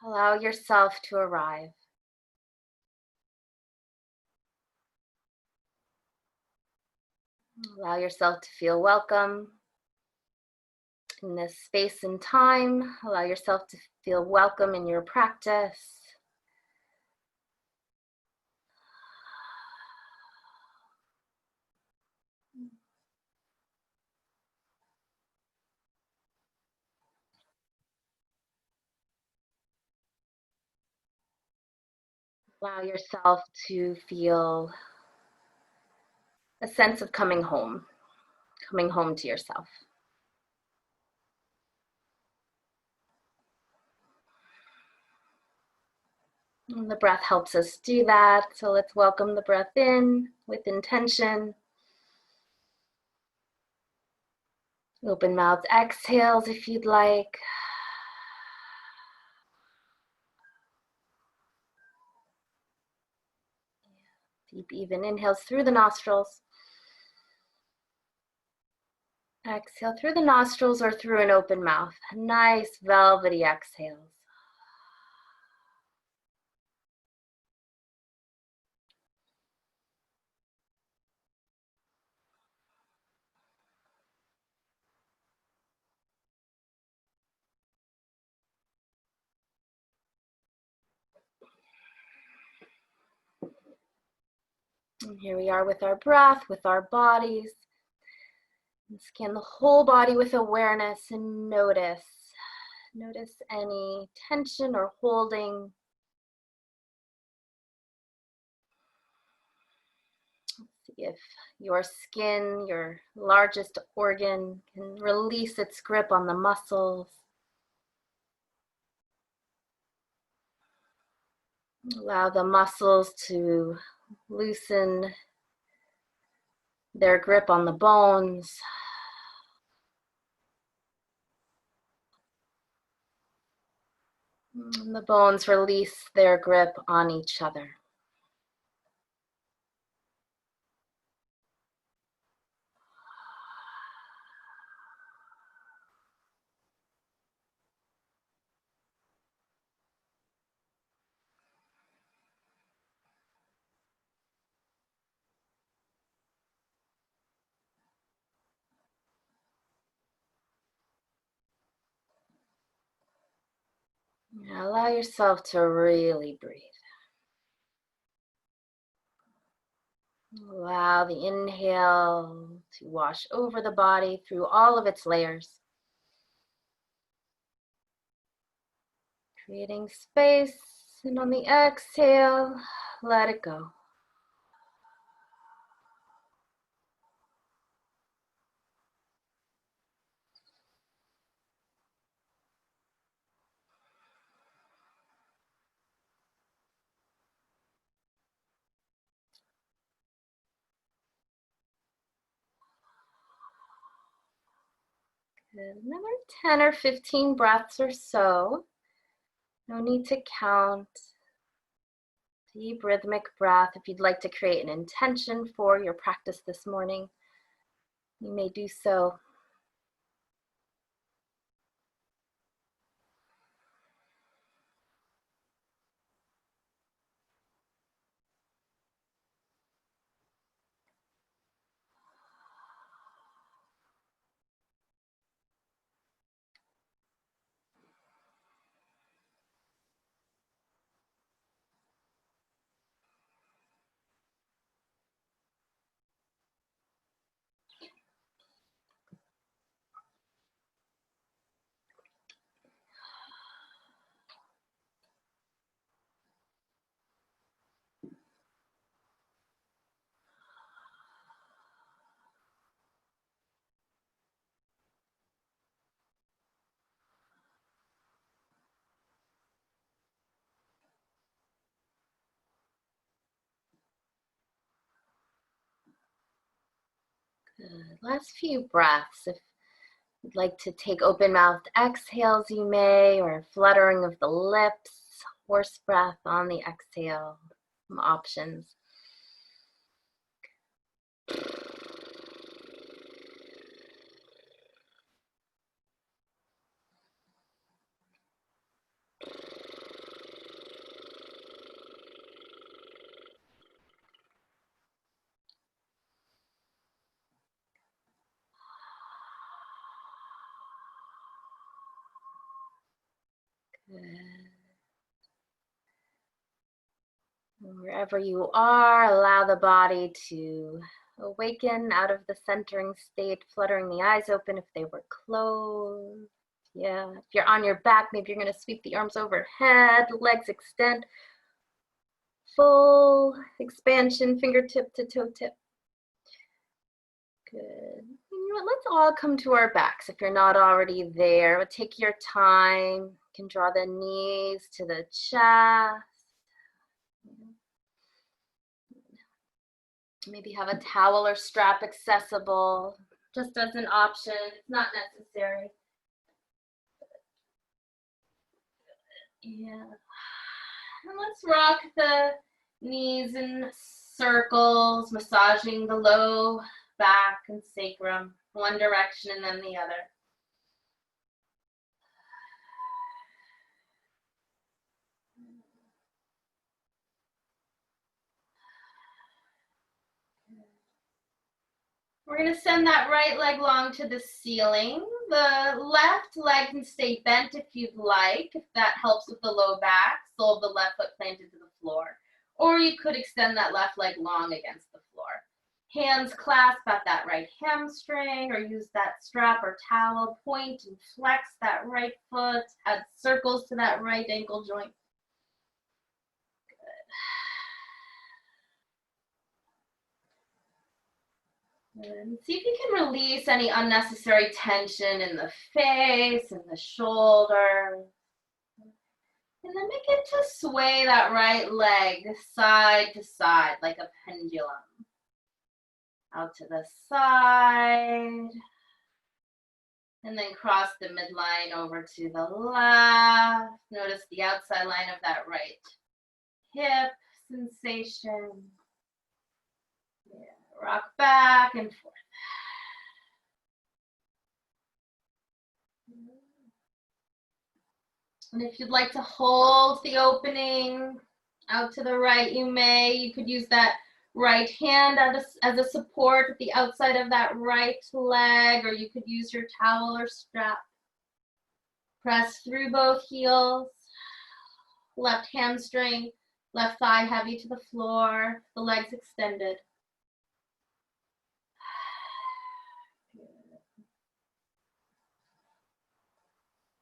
Allow yourself to arrive. Allow yourself to feel welcome in this space and time. Allow yourself to feel welcome in your practice. Allow yourself to feel a sense of coming home to yourself. And the breath helps us do that. So let's welcome the breath in with intention. Open mouth exhales if you'd like. Deep, even inhales through the nostrils. Exhale through the nostrils or through an open mouth. Nice velvety exhales. And here we are with our breath, with our bodies. And scan the whole body with awareness and notice. Notice any tension or holding. See if your skin, your largest organ, can release its grip on the muscles. Allow the muscles to loosen their grip on the bones. And the bones release their grip on each other. Now allow yourself to really breathe. Allow the inhale to wash over the body through all of its layers. Creating space, and on the exhale, let it go. Good. Another 10 or 15 breaths or so. No need to count. Deep rhythmic breath. If you'd like to create an intention for your practice this morning, you may do so. Good. Last few breaths. If you'd like to take open mouthed exhales, you may, or fluttering of the lips, horse breath on the exhale. Some options. Good. Wherever you are, allow the body to awaken out of the centering state, fluttering the eyes open if they were closed. Yeah, if you're on your back, maybe you're going to sweep the arms overhead, legs extend. Full expansion, fingertip to toe tip. Good. You know what, let's all come to our backs if you're not already there. But take your time. You can draw the knees to the chest. Maybe have a towel or strap accessible, just as an option. It's not necessary. Yeah. And let's rock the knees in circles, massaging the low back and sacrum, one direction and then the other. We're going to send that right leg long to the ceiling. The left leg can stay bent if you'd like, if that helps with the low back, sole of the left foot planted to the floor. Or you could extend that left leg long against the floor. Hands clasp at that right hamstring, or use that strap or towel, point and flex that right foot, add circles to that right ankle joint. And see if you can release any unnecessary tension in the face and the shoulder. And then begin to sway that right leg side to side like a pendulum. Out to the side. And then cross the midline over to the left. Notice the outside line of that right hip sensation. Yeah. Rock back and forth. And if you'd like to hold the opening out to the right, you may. You could use that right hand as a support at the outside of that right leg, or you could use your towel or strap. Press through both heels. Left hamstring, left thigh heavy to the floor, the legs extended.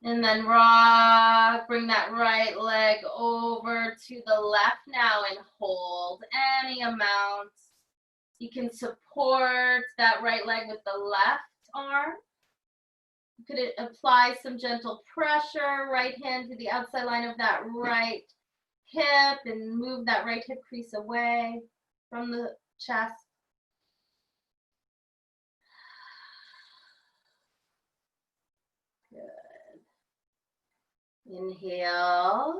And then rock, bring that right leg over to the left now and hold any amount. You can support that right leg with the left arm. You could apply some gentle pressure, right hand to the outside line of that right hip and move that right hip crease away from the chest. Inhale,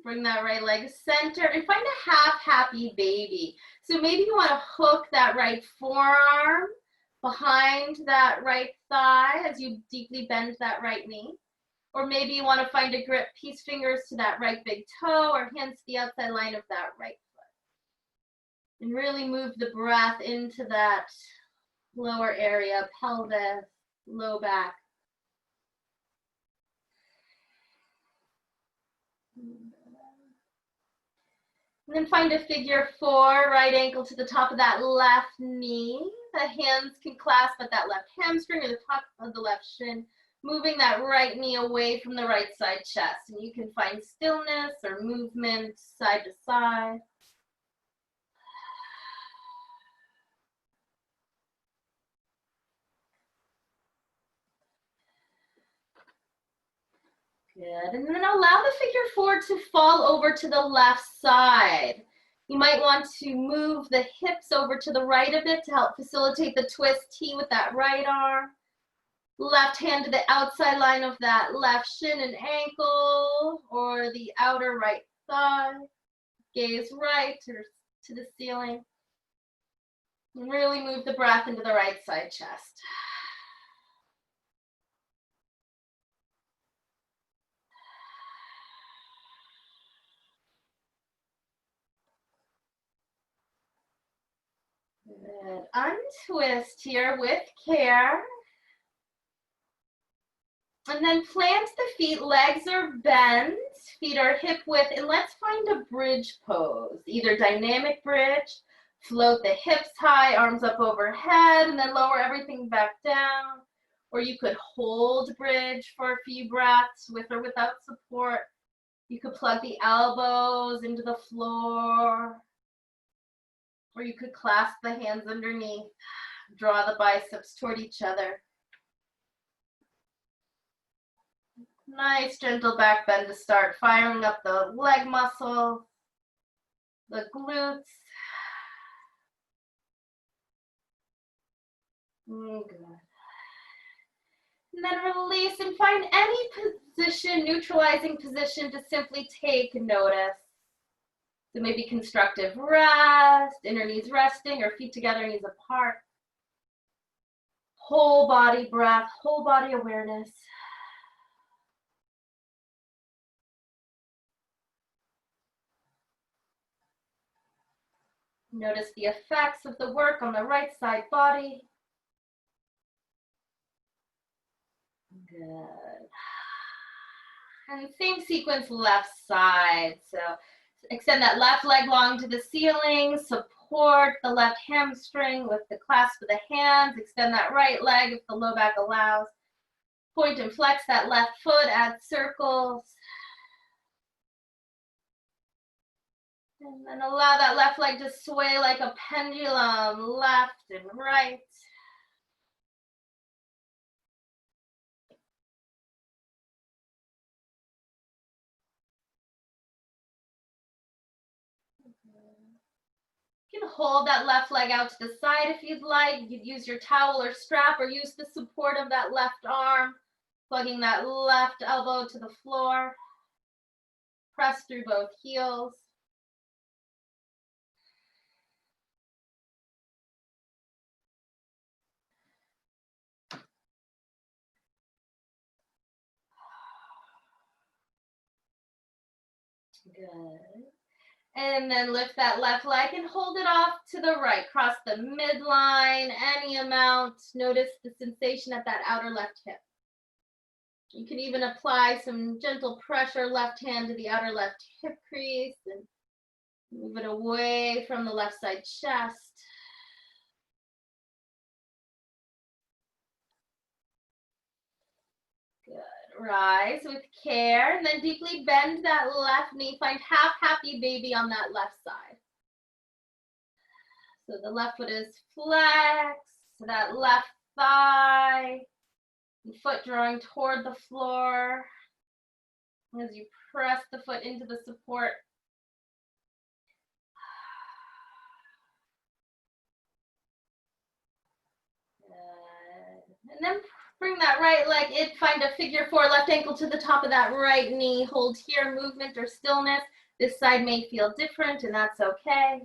bring that right leg centered and find a half happy baby. So maybe you want to hook that right forearm behind that right thigh as you deeply bend that right knee. Or maybe you want to find a grip, peace fingers to that right big toe or hands to the outside line of that right foot. And really move the breath into that lower area, pelvis, low back. And then find a figure 4, right ankle to the top of that left knee. The hands can clasp at that left hamstring or the top of the left shin, moving that right knee away from the right side chest. And you can find stillness or movement side to side. Good, and then allow the figure 4 to fall over to the left side. You might want to move the hips over to the right a bit to help facilitate the twist T with that right arm. Left hand to the outside line of that left shin and ankle, or the outer right thigh. Gaze right to the ceiling. And really move the breath into the right side chest. Good. Untwist here with care. And then plant the feet, legs are bent, feet are hip width, and let's find a bridge pose. Either dynamic bridge, float the hips high, arms up overhead, and then lower everything back down. Or you could hold bridge for a few breaths with or without support. You could plug the elbows into the floor. Or you could clasp the hands underneath, draw the biceps toward each other. Nice gentle back bend to start, firing up the leg muscle, the glutes. Good. And then release and find any position, neutralizing position to simply take notice. So maybe constructive rest, inner knees resting, or feet together, knees apart. Whole body breath, whole body awareness. Notice the effects of the work on the right side body. Good. And same sequence, left side. So extend that left leg long to the ceiling. Support the left hamstring with the clasp of the hands. Extend that right leg if the low back allows. Point and flex that left foot. Add circles. And then allow that left leg to sway like a pendulum, left and right. You can hold that left leg out to the side if you'd like. You could use your towel or strap or use the support of that left arm, plugging that left elbow to the floor. Press through both heels. Good. And then lift that left leg and hold it off to the right. Cross the midline, any amount. Notice the sensation at that outer left hip. You can even apply some gentle pressure, left hand to the outer left hip crease and move it away from the left side chest. Good. Rise with care and then deeply bend that left knee. Find half happy baby on that left side. So the left foot is flexed, that left thigh, and foot drawing toward the floor as you press the foot into the support. Good. And then bring that right leg in, find a figure four, left ankle to the top of that right knee. Hold here, movement or stillness. This side may feel different, and that's okay.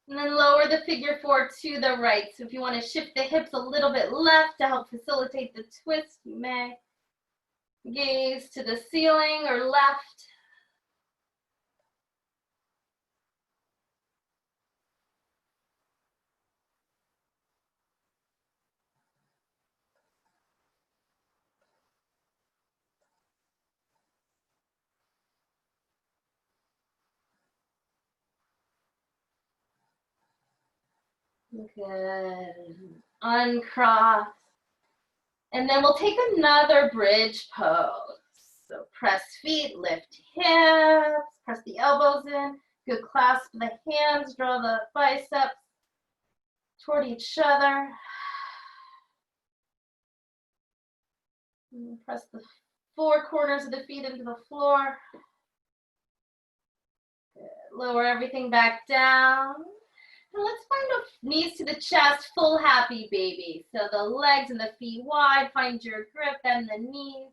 And then lower the figure four to the right. So if you want to shift the hips a little bit left to help facilitate the twist, you may. Gaze to the ceiling or left. Good. Uncross. And then we'll take another bridge pose. So press feet, lift hips, press the elbows in. Good clasp the hands, draw the biceps toward each other. And press the four corners of the feet into the floor. Good. Lower everything back down. And let's find a knees to the chest, full happy baby. So the legs and the feet wide, find your grip, bend the knees.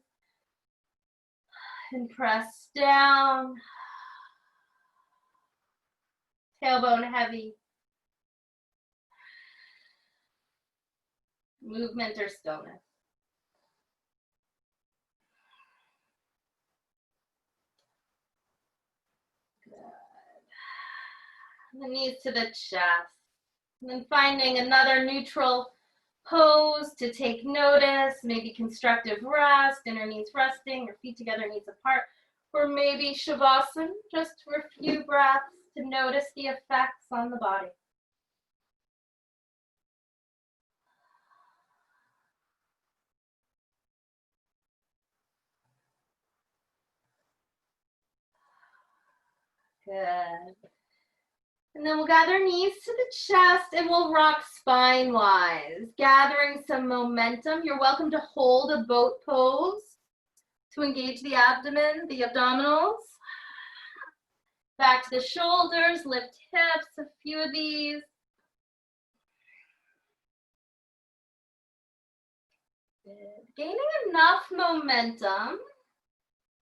And press down. Tailbone heavy. movement or stillness. The knees to the chest. And then finding another neutral pose to take notice, maybe constructive rest, inner knees resting, or feet together, knees apart, or maybe Shavasana, just for a few breaths to notice the effects on the body. Good. And then we'll gather knees to the chest and we'll rock spine-wise, gathering some momentum. You're welcome to hold a boat pose to engage the abdomen, the abdominals. Back to the shoulders, lift hips, a few of these. Good. Gaining enough momentum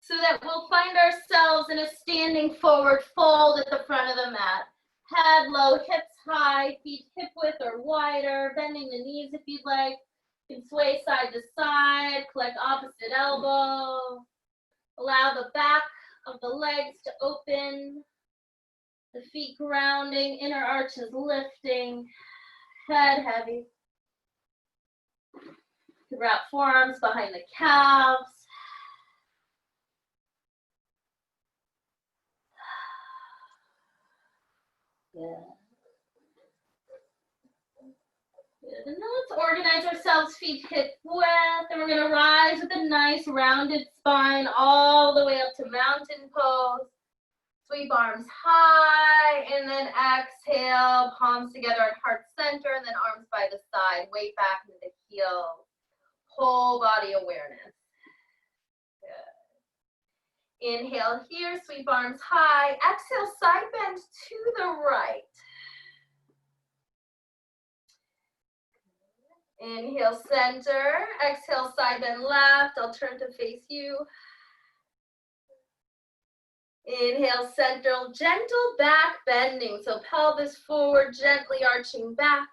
so that we'll find ourselves in a standing forward fold at the front of the mat. Head low, hips high, feet hip width or wider, bending the knees if you'd like. You can sway side to side, collect opposite elbow. Allow the back of the legs to open, the feet grounding, inner arches lifting, head heavy. Wrap forearms behind the calves. Good. Good. And then let's organize ourselves, feet hip width, and we're going to rise with a nice rounded spine all the way up to mountain pose. Sweep arms high, and then exhale, palms together at heart center, and then arms by the side, weight back into the heels. Whole body awareness. Good. Inhale here, sweep arms high. Exhale, side bend to the right. Inhale, center. Exhale, side bend left. I'll turn to face you. Inhale, center, gentle back bending. So pelvis forward, gently arching back.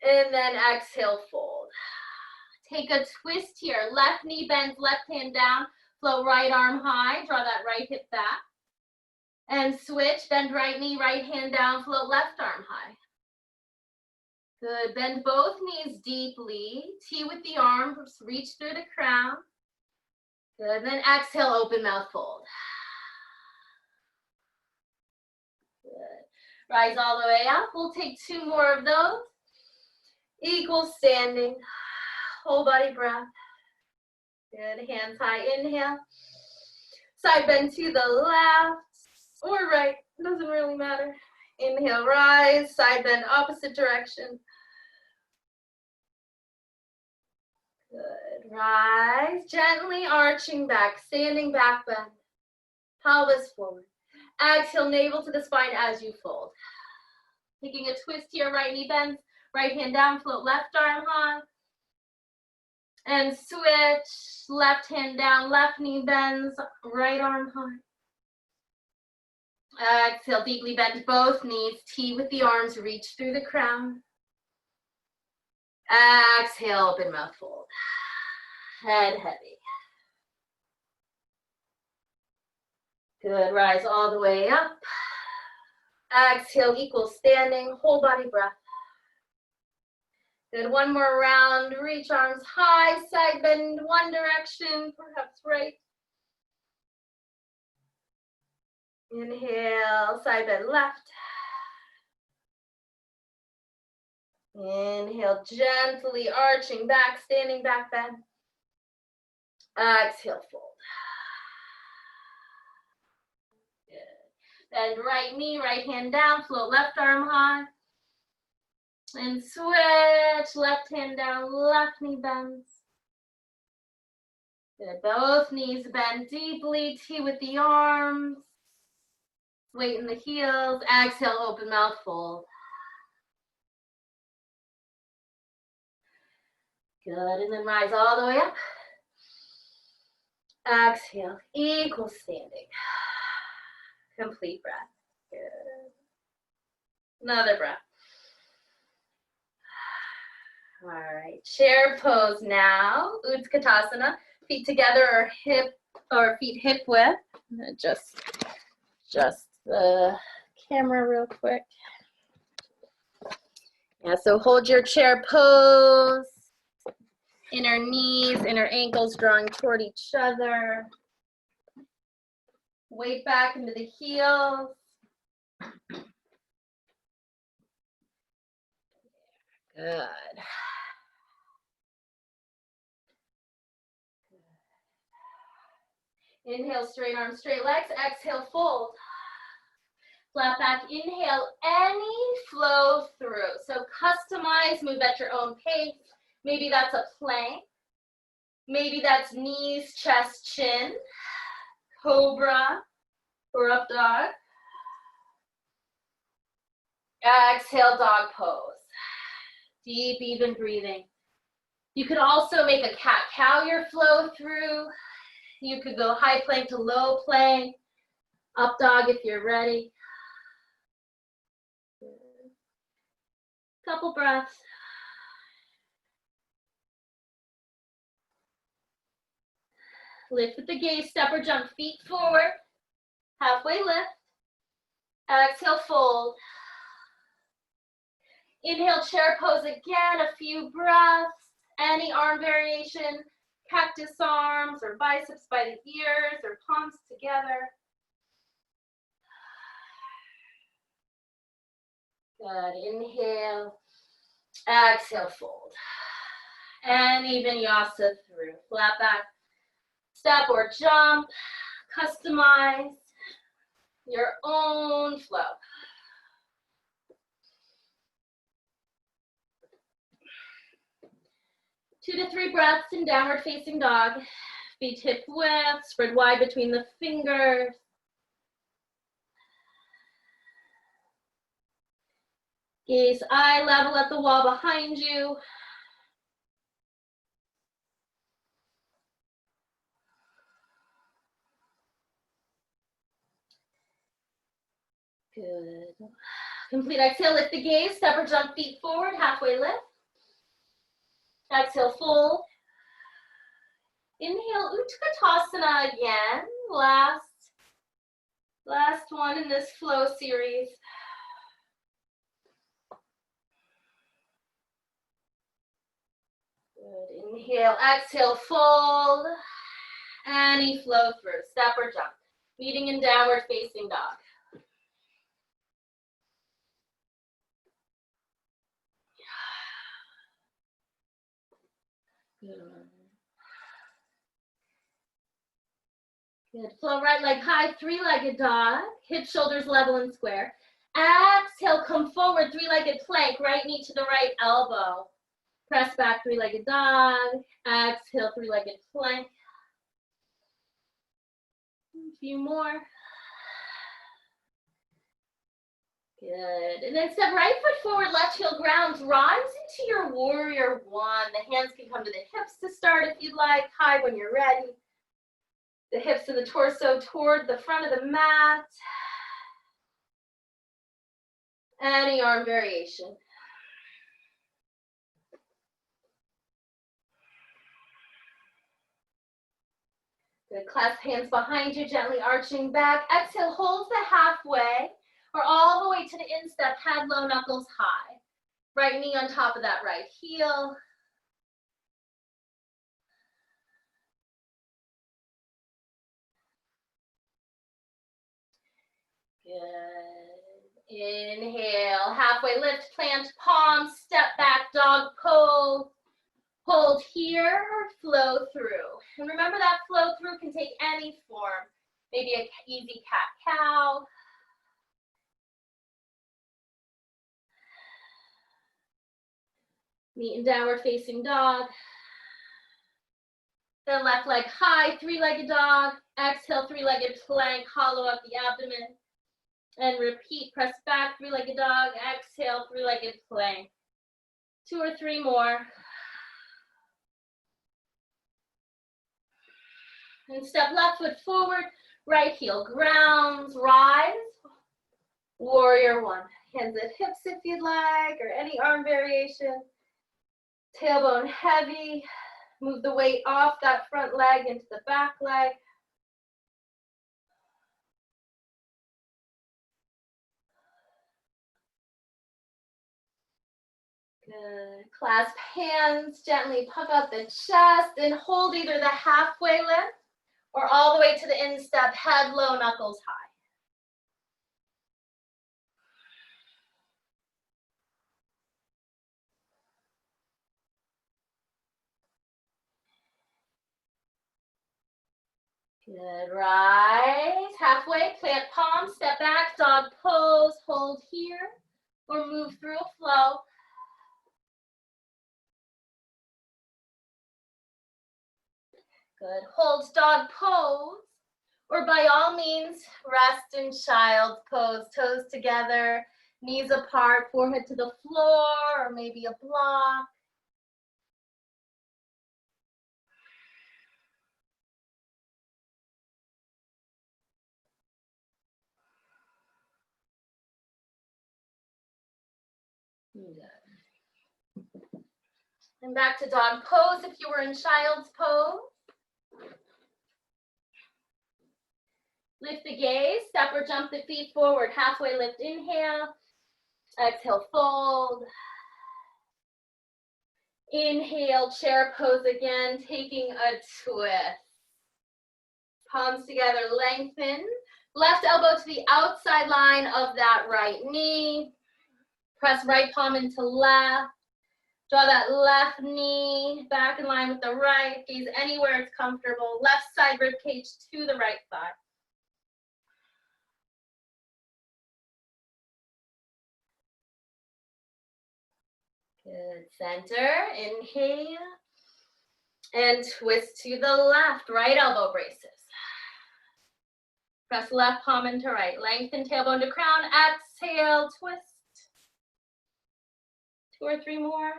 And then exhale, fold. Take a twist here. Left knee bends, left hand down. Float right arm high. Draw that right hip back. And switch. Bend right knee, right hand down. Float left arm high. Good. Bend both knees deeply. T with the arms. Reach through the crown. Good. Then exhale, open mouth fold. Good. Rise all the way up. We'll take two more of those. Equal standing. Whole body breath. Good. Hands high. Inhale. Side bend to the left or right. Doesn't really matter. Inhale, rise. Side bend opposite direction. Good. Rise. Gently arching back. Standing back bend. Pelvis forward. Exhale, navel to the spine as you fold. Taking a twist here. Right knee bends. Right hand down. Float left arm high. And switch, left hand down, left knee bends, right arm high. Exhale, deeply bend both knees, T with the arms, reach through the crown. Exhale, open mouth fold. Head heavy. Good, rise all the way up. Exhale, equal standing, whole body breath. Good, one more round, reach arms high, side bend one direction, perhaps right. Inhale, side bend left. Inhale, gently arching back, standing back bend. Exhale, fold. Good. Bend right knee, right hand down, float left arm high. And switch, left hand down, left knee bends. Good, both knees bend deeply, T with the arms. Weight in the heels, exhale, open mouth, fold. Good, and then rise all the way up. Exhale, equal standing. Complete breath. Good. Another breath. All right, chair pose now. Utkatasana, feet together or feet hip width. I'm gonna just the camera real quick. Yeah, so hold your chair pose. Inner knees, inner ankles drawing toward each other. Weight back into the heels. Good. Inhale, straight arms, straight legs. Exhale, fold. Flat back, inhale, any flow through. So customize, move at your own pace. Maybe that's a plank. Maybe that's knees, chest, chin. Cobra or up dog. Exhale, dog pose. Deep, even breathing. You could also make a cat-cow your flow through. You could go high plank to low plank. Up dog if you're ready. Couple breaths. Lift with the gaze, step or jump, feet forward. Halfway lift. Exhale, fold. Inhale, chair pose again, a few breaths. Any arm variation, cactus arms or biceps by the ears or palms together. Good, inhale, exhale, fold. And even vinyasa through, flat back, step or jump, customize your own flow. Two to three breaths in downward facing dog. Feet hip width, spread wide between the fingers. Gaze eye level at the wall behind you. Good. Complete exhale, lift the gaze, step or jump feet forward, halfway lift. Exhale, fold. Inhale, Utkatasana again. Last one in this flow series. Good. Inhale, exhale, fold. Any flow through, step or jump. Meeting in downward facing dog. Good. Flow right leg high, three-legged dog. Hips, shoulders level and square. Exhale, come forward, three-legged plank. Right knee to the right elbow. Press back, three-legged dog. Exhale, three-legged plank. A few more. Good. And then step right foot forward, left heel grounds. Rise into your warrior one. The hands can come to the hips to start if you'd like. High when you're ready. The hips and the torso toward the front of the mat. Any arm variation. Good. Clasp hands behind you, gently arching back. Exhale, hold the halfway or all the way to the instep, head low, knuckles high. Right knee on top of that right heel. Good. Inhale, halfway lift, plant palms, step back, dog pose. Hold here or flow through. And remember that flow through can take any form. Maybe an easy cat-cow. Meet in downward facing dog. Then left leg high, three-legged dog. Exhale, three-legged plank, hollow up the abdomen. And repeat, press back, three-legged dog. Exhale, three-legged plank. Two or three more. And step left foot forward, right heel grounds, rise. Warrior one. Hands at hips if you'd like, or any arm variation. Tailbone heavy. Move the weight off that front leg into the back leg. Good. Clasp hands, gently puff out the chest and hold either the halfway lift or all the way to the instep, head low, knuckles high. Good, rise, halfway, plant palm, step back, dog pose, hold here, or move through a flow. Good, hold dog pose, or by all means, rest in child's pose, toes together, knees apart, forehead to the floor, or maybe a block. Good. And back to dog pose if you were in child's pose. Lift the gaze, step or jump the feet forward, halfway lift, inhale. Exhale, fold. Inhale, chair pose again, taking a twist. Palms together, lengthen. Left elbow to the outside line of that right knee. Press right palm into left. Draw that left knee back in line with the right. Gaze anywhere it's comfortable. Left side rib cage to the right thigh. Good. Center. Inhale. And twist to the left. Right elbow braces. Press left palm into right. Lengthen tailbone to crown. Exhale. Twist. 2 or 3 more.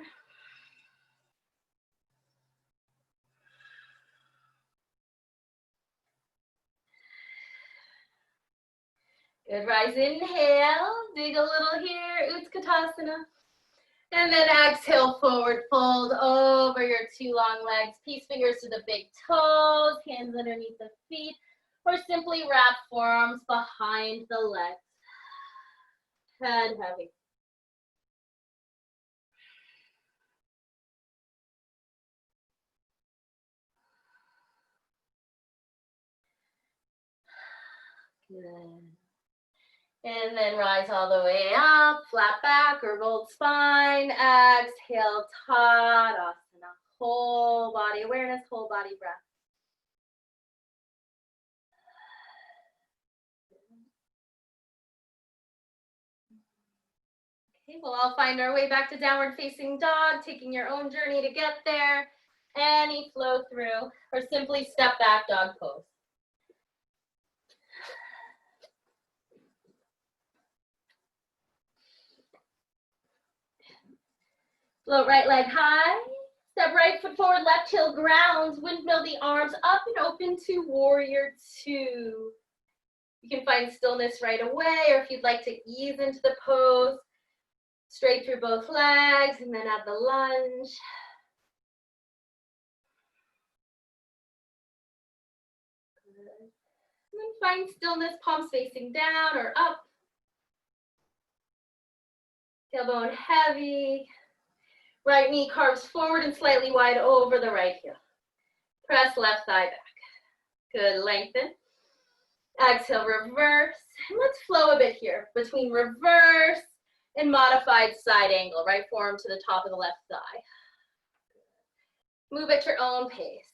Good, rise, inhale, dig a little here, Utkatasana. And then exhale, forward fold over your 2 long legs. Peace fingers to the big toes, hands underneath the feet, or simply wrap forearms behind the legs. Head heavy. Good. And then rise all the way up, flat back or rolled spine. Exhale, Tadasana. Whole body awareness, whole body breath. Okay, we'll all find our way back to downward facing dog, taking your own journey to get there. Any flow through, or simply step back, dog pose. Float right leg high. Step right foot forward, left heel grounds. Windmill the arms up and open to warrior 2. You can find stillness right away, or if you'd like to ease into the pose, straight through both legs, and then add the lunge. Good. And then find stillness, palms facing down or up. Tailbone heavy. Right knee carves forward and slightly wide over the right heel. Press left thigh back. Good, lengthen. Exhale, reverse. And let's flow a bit here between reverse and modified side angle. Right forearm to the top of the left thigh. Move at your own pace.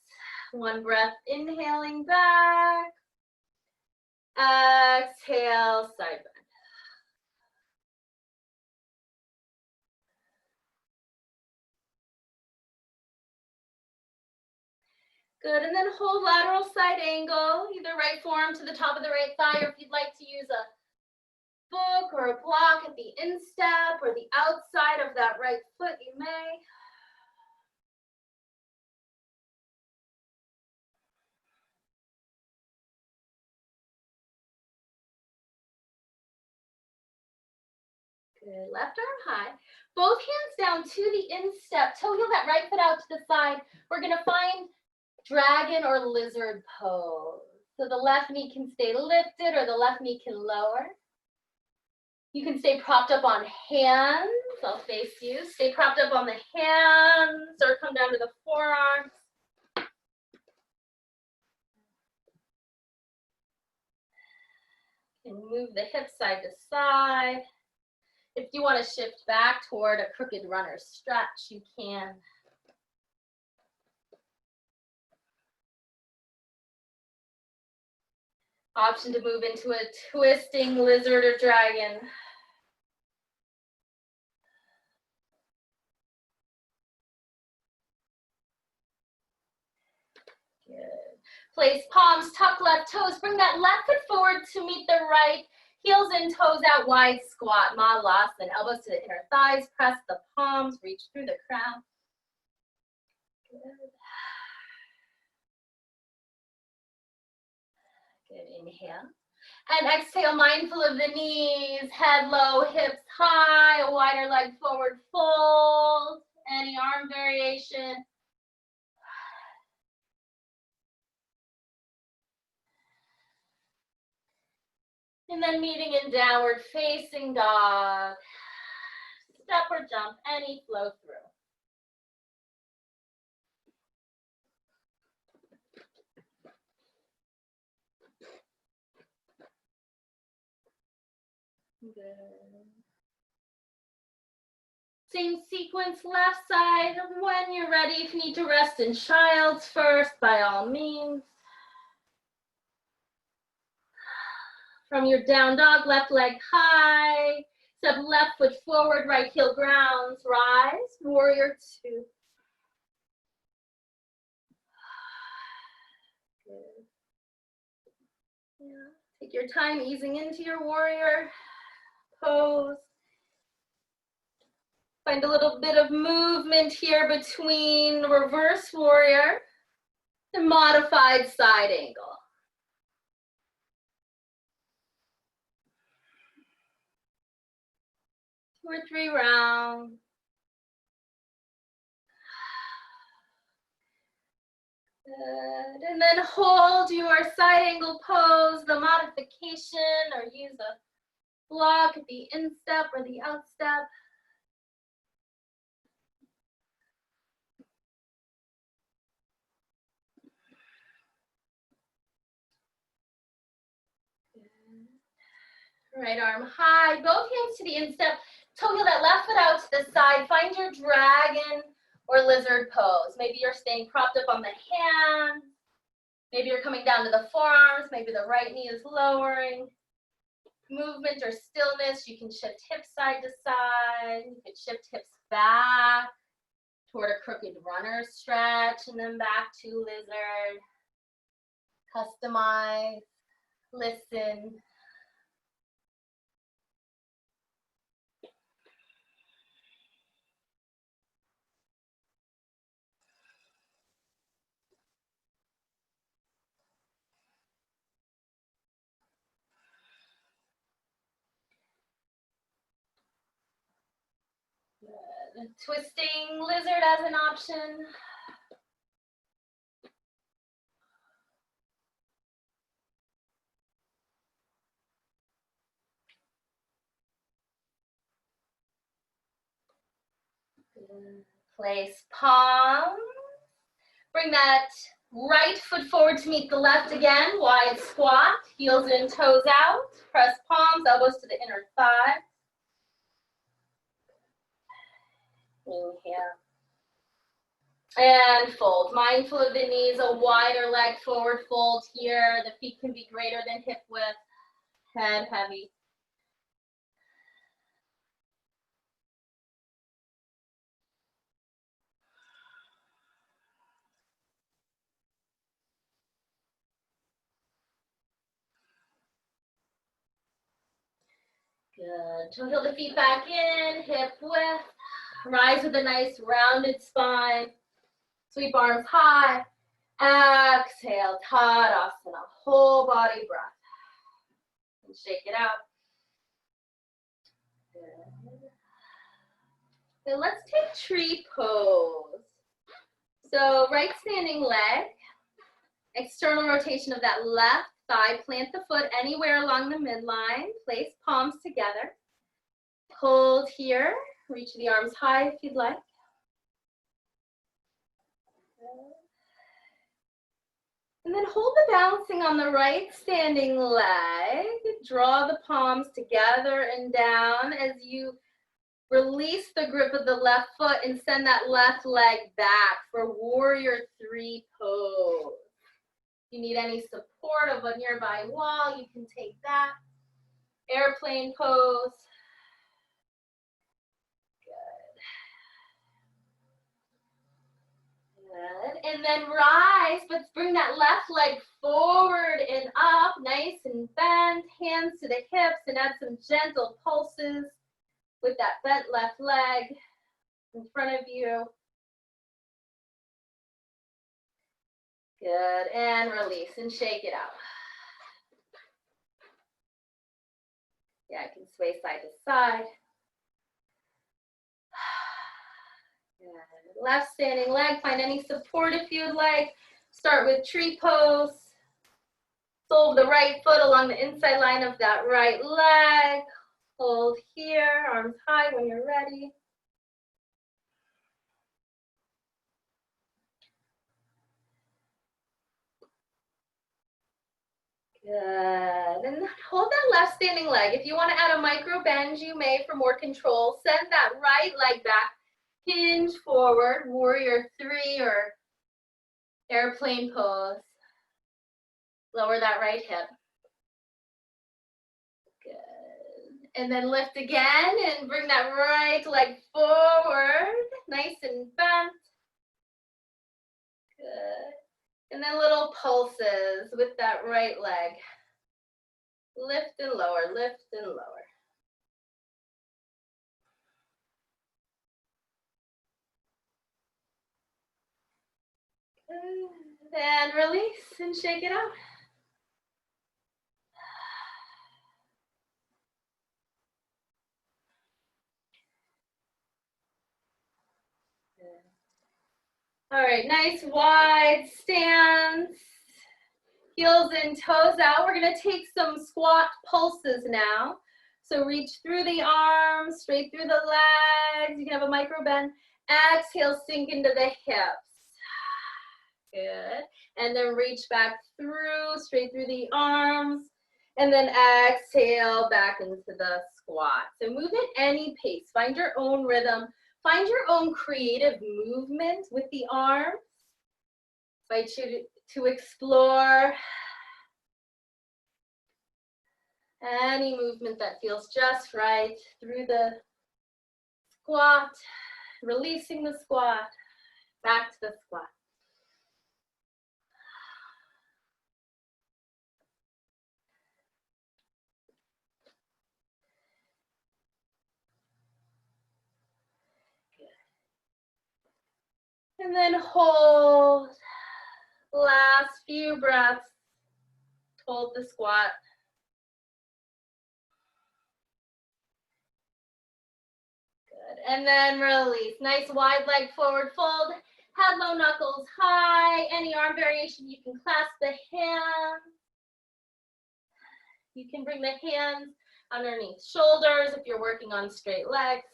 1 breath, inhaling back. Exhale, side bend. Good, and then hold lateral side angle, either right forearm to the top of the right thigh, or if you'd like to use a book or a block at the instep or the outside of that right foot, you may. Good. Left arm high. Both hands down to the instep. Toe heel that right foot out to the side. We're going to find dragon or lizard pose. So the left knee can stay lifted or the left knee can lower. You can stay propped up on hands. I'll face you. Stay propped up on the hands or come down to the forearms. And move the hips side to side. If you want to shift back toward a crooked runner stretch, you can. Option to move into a twisting lizard or dragon. Good. Place palms, tuck left toes. Bring that left foot forward to meet the right. Heels in, toes out, wide squat. Malasana. Elbows to the inner thighs. Press the palms. Reach through the crown. Good. Good. Inhale. And exhale, mindful of the knees. Head low, hips high. A wider leg forward fold. Any arm variation. And then meeting in downward facing dog. Step or jump, any flow through. Good. Same sequence, left side. When you're ready, if you need to rest in child's first, by all means. From your down dog, left leg high. Step left foot forward, right heel grounds. Rise, warrior two. Good. Yeah. Take your time easing into your warrior pose. Find a little bit of movement here between reverse warrior and modified side angle. 2 or 3 rounds. Good. And then hold your side angle pose, the modification, or use a block at the instep or the outstep. Right arm high, both hands to the instep. Toe heel that left foot out to the side. Find your dragon or lizard pose. Maybe you're staying propped up on the hands. Maybe you're coming down to the forearms. Maybe the right knee is lowering. Movement or stillness. You can shift hips side to side. You can shift hips back toward a crooked runner stretch and then back to lizard. Customize. Listen. Good. Twisting lizard as an option. Good. Place palms. Bring that right foot forward to meet the left again. Wide squat. Heels in, toes out. Press palms, elbows to the inner thigh. Inhale. And fold. Mindful of the knees, a wider leg forward fold here. The feet can be greater than hip width. Head heavy. Good. Toe heel the feet back in, hip width. Rise with a nice rounded spine. Sweep arms high. Exhale, Tadasana, whole body breath. And shake it out. Good. So let's take tree pose. So right standing leg, external rotation of that left thigh, plant the foot anywhere along the midline, place palms together, hold here, reach the arms high if you'd like. And then hold the balancing on the right standing leg, draw the palms together and down as you release the grip of the left foot and send that left leg back for warrior three pose. If you need any support of a nearby wall, you can take that. Airplane pose. Good. And then rise, but bring that left leg forward and up, nice and bent, hands to the hips, and add some gentle pulses with that bent left leg in front of you. Good, and release and shake it out. Yeah, I can sway side to side. Good. Left standing leg, find any support if you'd like. Start with tree pose. Sole of the right foot along the inside line of that right leg. Hold here, arms high when you're ready. Good, and then hold that left standing leg. If you want to add a micro bend, you may for more control. Send that right leg back, hinge forward, warrior three or airplane pose. Lower that right hip. Good, and then lift again and bring that right leg forward, nice and bent. Good. And then little pulses with that right leg. Lift and lower, lift and lower. Good. And release and shake it out. All right, nice wide stance. Heels and toes out. We're gonna take some squat pulses now. So reach through the arms, straight through the legs. You can have a micro bend. Exhale, sink into the hips. Good. And then reach back through, straight through the arms. And then exhale back into the squat. So move at any pace. Find your own rhythm. Find your own creative movement with the arms. Invite you to explore any movement that feels just right through the squat, releasing the squat, back to the squat. And then hold. Last few breaths. Hold the squat. Good. And then release. Nice wide leg forward fold. Head low, knuckles high. Any arm variation, you can clasp the hands. You can bring the hands underneath shoulders if you're working on straight legs.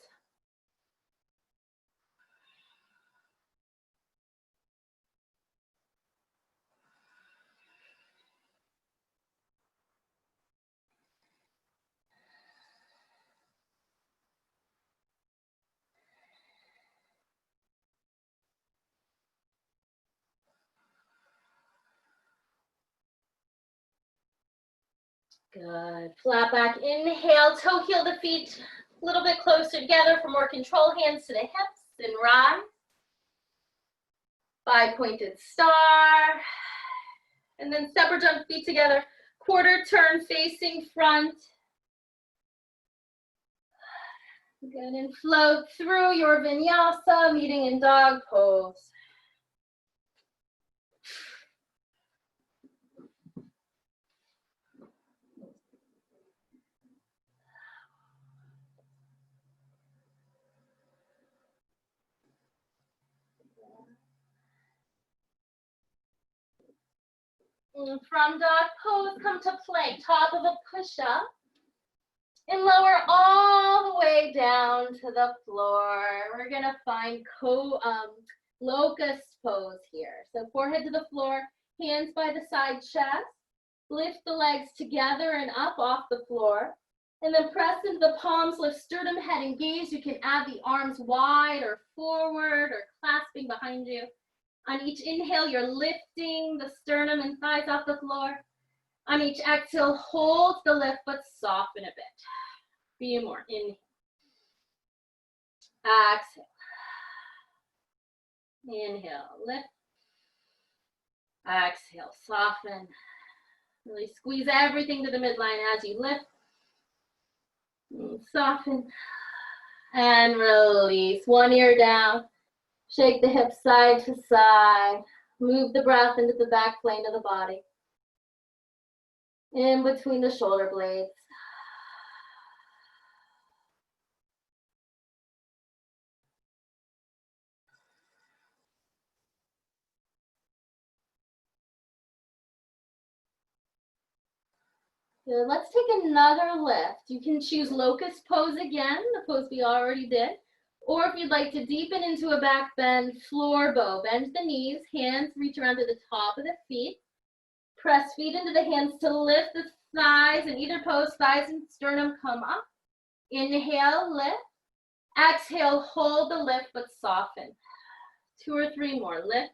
Good. Flat back. Inhale, toe heel the feet a little bit closer together for more control. Hands to the hips and rise. Five-pointed star. And then step or jump feet together. Quarter turn facing front. Good. And float through your vinyasa, meeting in dog pose. From dog pose, come to plank, top of a push-up. And lower all the way down to the floor. We're gonna find locust pose here. So forehead to the floor, hands by the side chest. Lift the legs together and up off the floor. And then press into the palms, lift sternum, head engaged. You can add the arms wide or forward or clasping behind you. On each inhale, you're lifting the sternum and thighs off the floor. On each exhale, hold the lift, but soften a bit. Few more. Inhale. Exhale. Inhale. Lift. Exhale. Soften. Really squeeze everything to the midline as you lift. Soften. And release. One ear down. Shake the hips side to side. Move the breath into the back plane of the body. In between the shoulder blades. Good. Let's take another lift. You can choose locust pose again, the pose we already did. Or if you'd like to deepen into a back bend, floor bow. Bend the knees, hands reach around to the top of the feet. Press feet into the hands to lift the thighs. In either pose, thighs and sternum come up. Inhale, lift. Exhale, hold the lift, but soften. 2 or 3 more. Lift.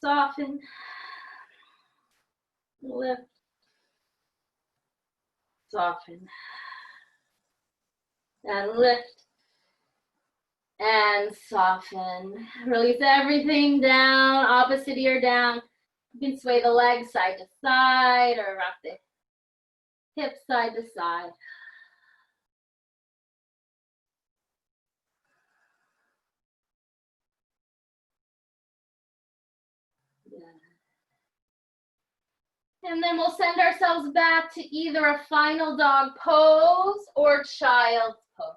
Soften. Lift. Soften. And lift. And soften. Release everything down, opposite ear down. You can sway the legs side to side or rock the hips side to side. And then we'll send ourselves back to either a final dog pose or child's pose.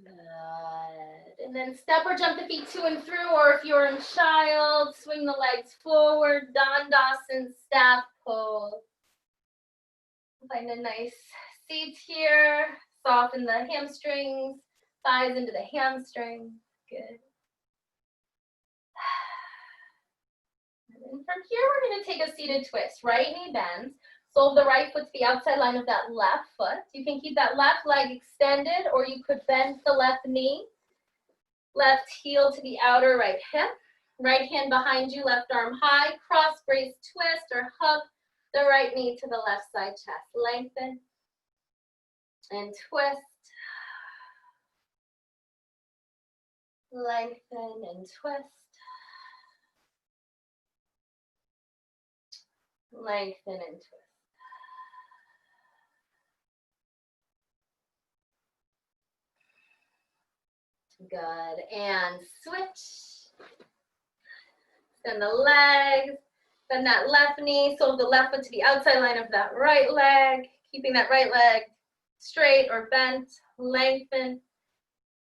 Good. And then step or jump the feet to and through, or if you're in child, swing the legs forward, Dandasana, staff pose. Find a nice seat here. Soften the hamstrings, thighs into the hamstrings. Good. And from here, we're going to take a seated twist. Right knee bends. Sole of the right foot to the outside line of that left foot. You can keep that left leg extended, or you could bend the left knee. Left heel to the outer right hip. Right hand behind you, left arm high. Cross brace twist or hug the right knee to the left side chest. Lengthen and twist. Lengthen and twist. Lengthen and twist. Good. And switch. Bend the legs. Bend that left knee. Sole of the left foot to the outside line of that right leg. Keeping that right leg straight or bent. Lengthen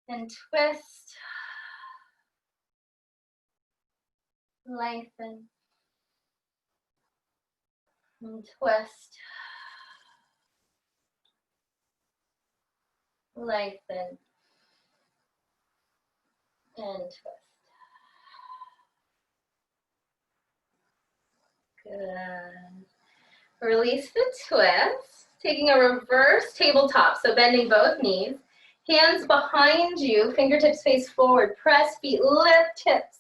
and twist. Lengthen and twist. Lengthen and twist. Good. Release the twist. Taking a reverse tabletop, so bending both knees. Hands behind you, fingertips face forward. Press feet, lift hips.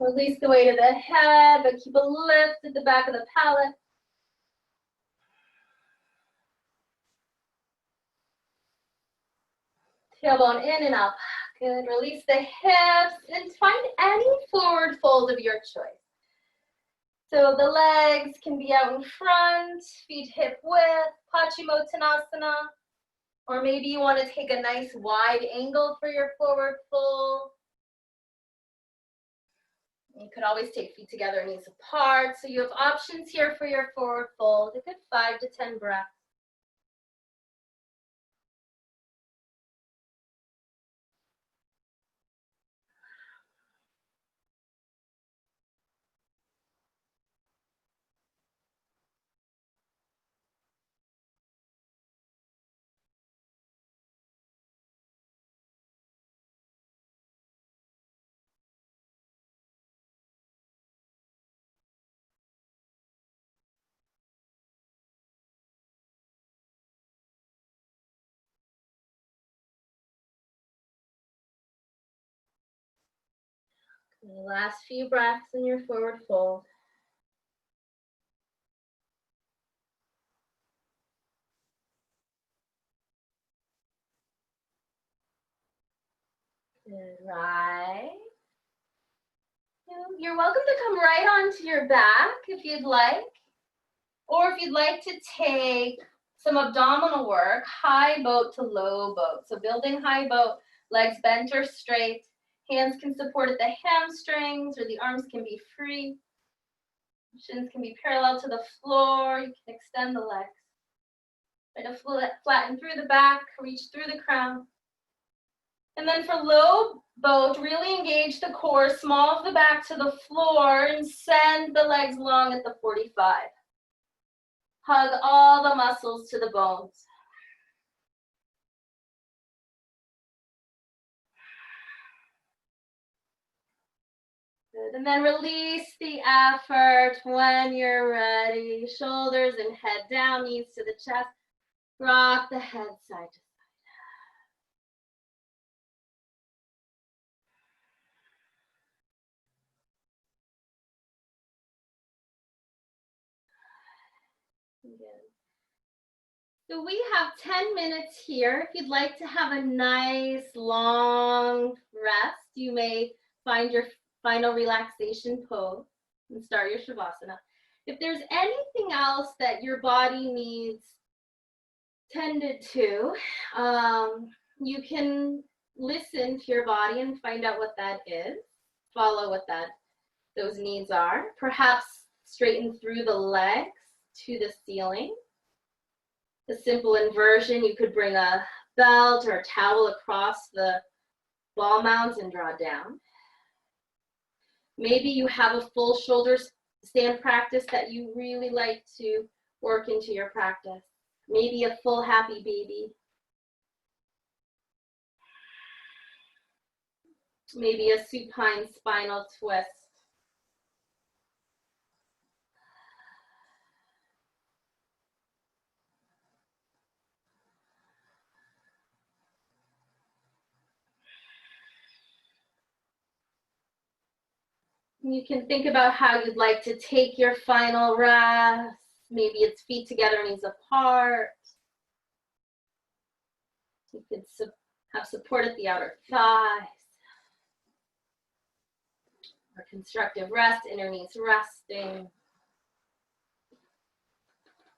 Release the weight of the head, but keep a lift at the back of the palate. Tailbone in and up. Good. Release the hips and find any forward fold of your choice. So the legs can be out in front, feet hip width, Paschimottanasana. Or maybe you want to take a nice wide angle for your forward fold. You could always take feet together, knees apart. So you have options here for your forward fold. A good 5 to 10 breaths. And the last few breaths in your forward fold. Good, right. You're welcome to come right onto your back if you'd like. Or if you'd like to take some abdominal work, high boat to low boat. So building high boat, legs bent or straight. Hands can support at the hamstrings or the arms can be free. Shins can be parallel to the floor. You can extend the legs. Try to flatten through the back, reach through the crown. And then for low boat, really engage the core, small of the back to the floor, and send the legs long at the 45. Hug all the muscles to the bones. Good. And then release the effort when you're ready. Shoulders and head down, knees to the chest. Rock the head side to side. Good. So we have 10 minutes here. If you'd like to have a nice long rest, you may find your final relaxation pose and start your Shavasana. If there's anything else that your body needs tended to, you can listen to your body and find out what that is. Follow what those needs are. Perhaps straighten through the legs to the ceiling. The simple inversion, you could bring a belt or a towel across the ball mounds and draw down. Maybe you have a full shoulder stand practice that you really like to work into your practice. Maybe a full happy baby. Maybe a supine spinal twist. You can think about how you'd like to take your final rest. Maybe it's feet together, knees apart. You could have support at the outer thighs. Or constructive rest, inner knees resting.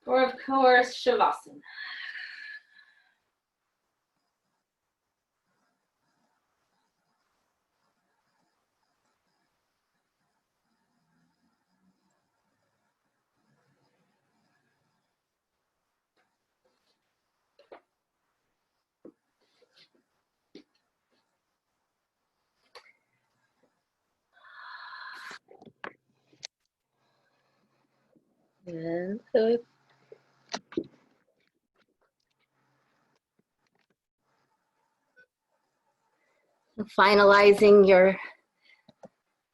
Or of course, Shavasana. And so finalizing your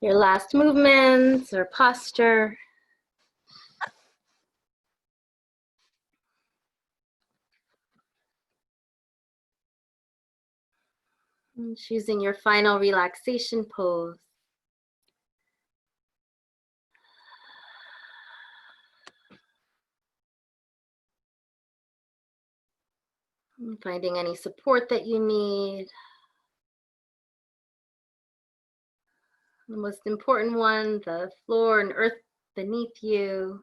last movements or posture. And choosing your final relaxation pose. And finding any support that you need. The most important one, the floor and earth beneath you.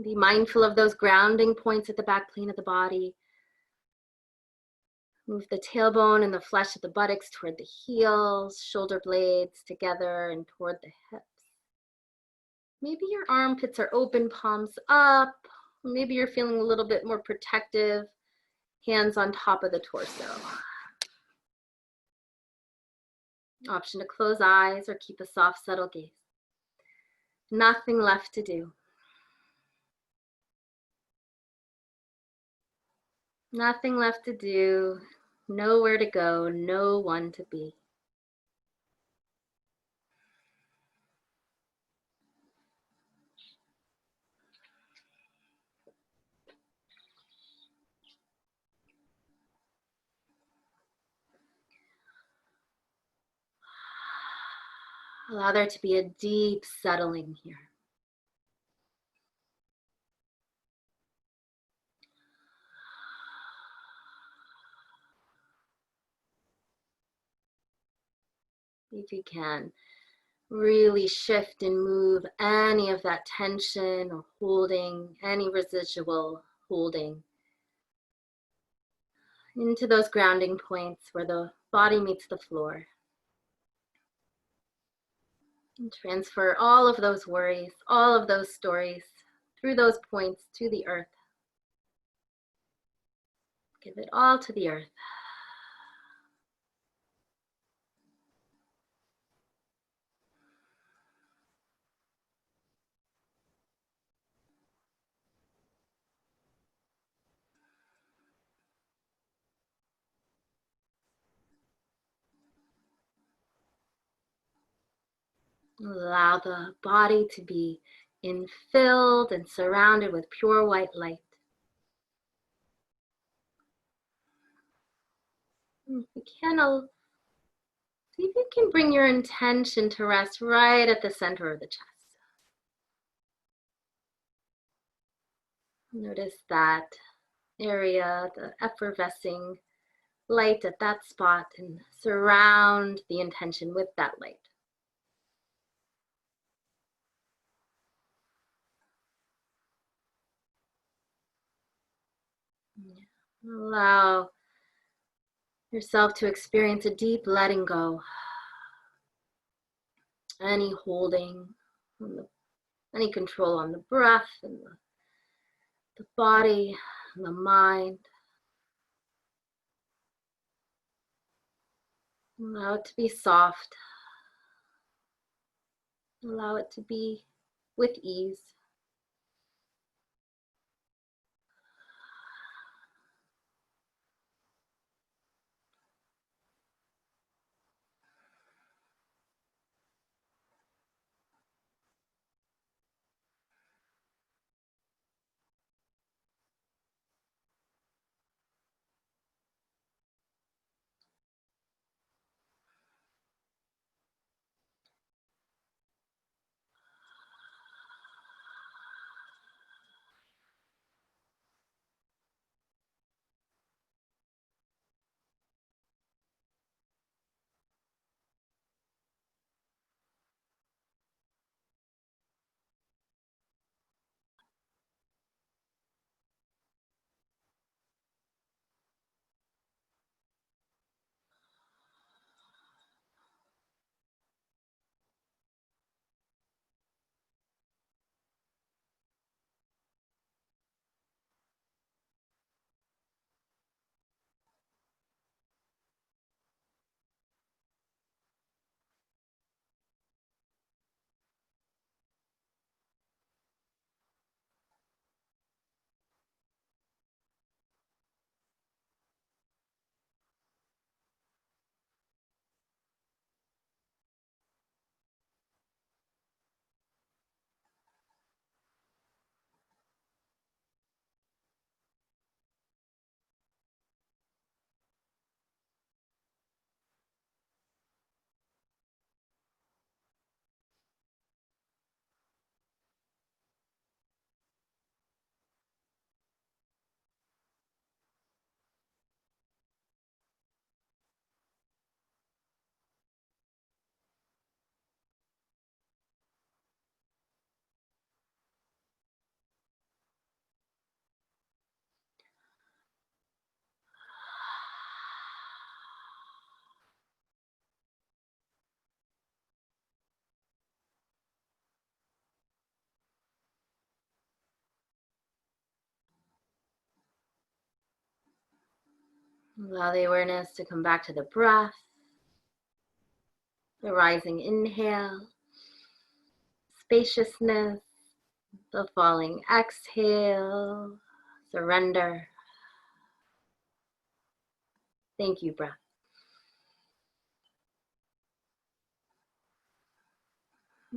Be mindful of those grounding points at the back plane of the body. Move the tailbone and the flesh of the buttocks toward the heels, shoulder blades together and toward the hips. Maybe your armpits are open, palms up. Maybe you're feeling a little bit more protective, hands on top of the torso. Option to close eyes or keep a soft, subtle gaze. Nothing left to do. Nothing left to do, nowhere to go, no one to be. Allow there to be a deep settling here. If you can, really shift and move any of that tension or holding, any residual holding into those grounding points where the body meets the floor. And transfer all of those worries, all of those stories through those points to the earth. Give it all to the earth. Allow the body to be infilled and surrounded with pure white light. If you can, see if you can bring your intention to rest right at the center of the chest. Notice that area, the effervescing light at that spot, and surround the intention with that light. Allow yourself to experience a deep letting go. Any holding, any control on the breath and the body and the mind. Allow it to be soft. Allow it to be with ease. Allow the awareness to come back to the breath. The rising inhale, spaciousness, the falling exhale, surrender. Thank you, breath.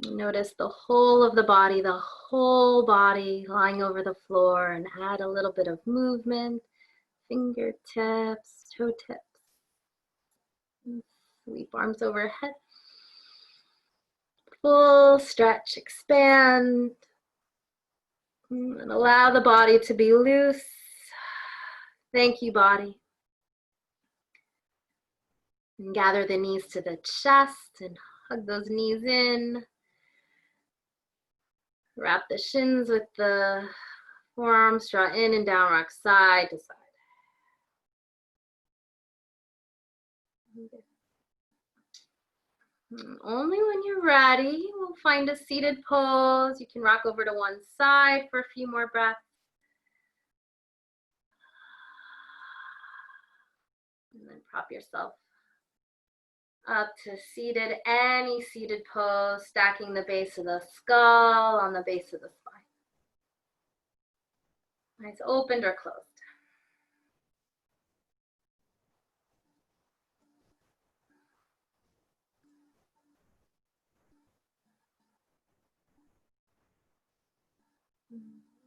Notice the whole of the body lying over the floor, and add a little bit of movement, fingertips, toe tips. Sweep arms overhead. Full stretch, expand, and allow the body to be loose. Thank you, body. And gather the knees to the chest and hug those knees in. Wrap the shins with the forearms, draw in and down, rock side to side. Only when you're ready, we'll find a seated pose. You can rock over to one side for a few more breaths. And then prop yourself up to seated, any seated pose, stacking the base of the skull on the base of the spine. Eyes opened or closed.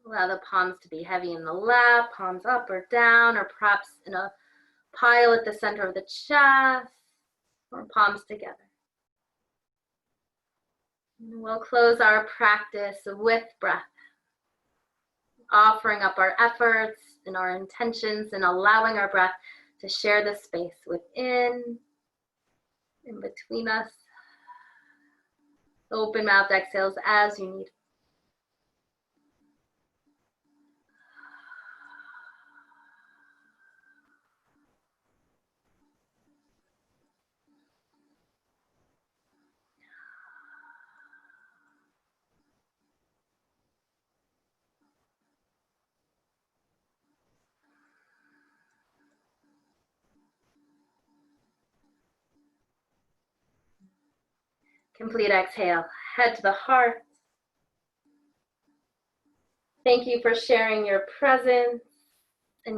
Allow the palms to be heavy in the lap, palms up or down, or perhaps in a pile at the center of the chest, or palms together. And we'll close our practice with breath, offering up our efforts and our intentions and allowing our breath to share the space within, in between us. Open mouth exhales as you need. Complete exhale, head to the heart. Thank you for sharing your presence.